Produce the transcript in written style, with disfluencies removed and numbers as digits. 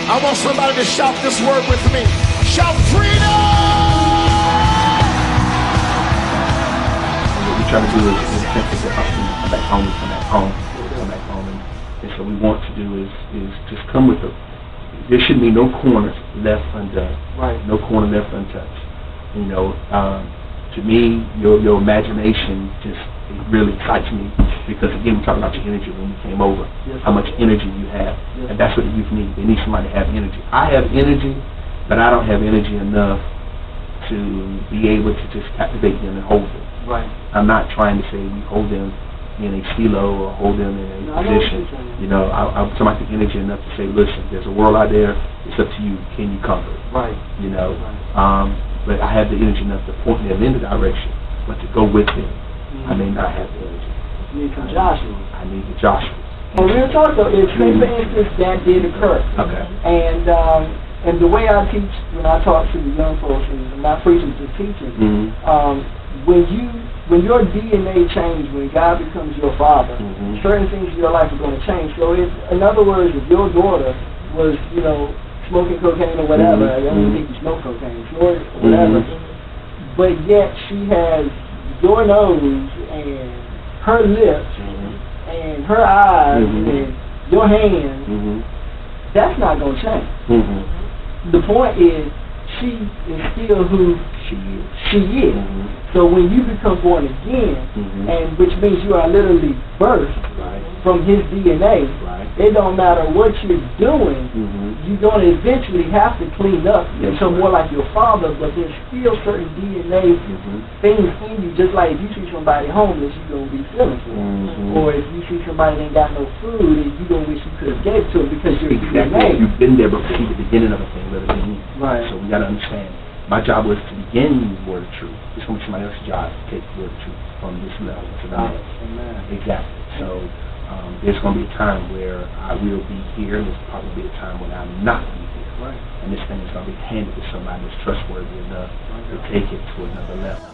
I want somebody to shout this word with me. Shout freedom! What we try to do is to come back home, and so we want to do is just come with there should be no corners left undone. Right. No corner left untouched. You know, to me, your imagination just it really excites me because again, we're talking about your energy when you came over, yes, how much energy you have, yes, and that's what the youth need. They need somebody to have energy. I have energy, but I don't have energy enough to be able to just captivate them and hold them. Right. I'm not trying to say we hold them in a silo or hold them in a position. You know, I'm somebody with energy enough to say, listen, there's a world out there. It's up to you. Can you conquer it? Right. You know, right. But I have the energy enough to point them in the direction, but to go with them, I may not have the energy. You need some Joshua. I need the Joshua. And real talk though, if say for instance that did occur. Okay. And the way I teach when I talk to the young folks, and I'm not preaching to teaching, when your DNA changes, when God becomes your father, certain things in your life are going to change. So if, in other words, if your daughter was, you know, smoking cocaine or whatever, I don't think you smoke cocaine, or whatever, but yet she has your nose and her lips and her eyes and your hands, that's not going to change. The point is, she is still who she is. So when you become born again, and which means you are literally birthed from his DNA, it don't matter what you're doing, you're going to eventually have to clean up and become more like your father, but there's still certain DNA things in you, just like if you see somebody homeless, you're going to be feeling for them. Or if you see somebody that ain't got no food, you're going to wish you could have gave to them because you're DNA. You've been there before, see the beginning of a thing rather than you. Right. So we got to understand. My job was to begin the word of truth. It's going to be somebody else's job to take the word of truth from this level to the next. Amen. Exactly. So there's going to be a time where I will be here, and there's probably be a time when I'm not be here. Right. And this thing is going to be handed to somebody that's trustworthy enough to take it to another level.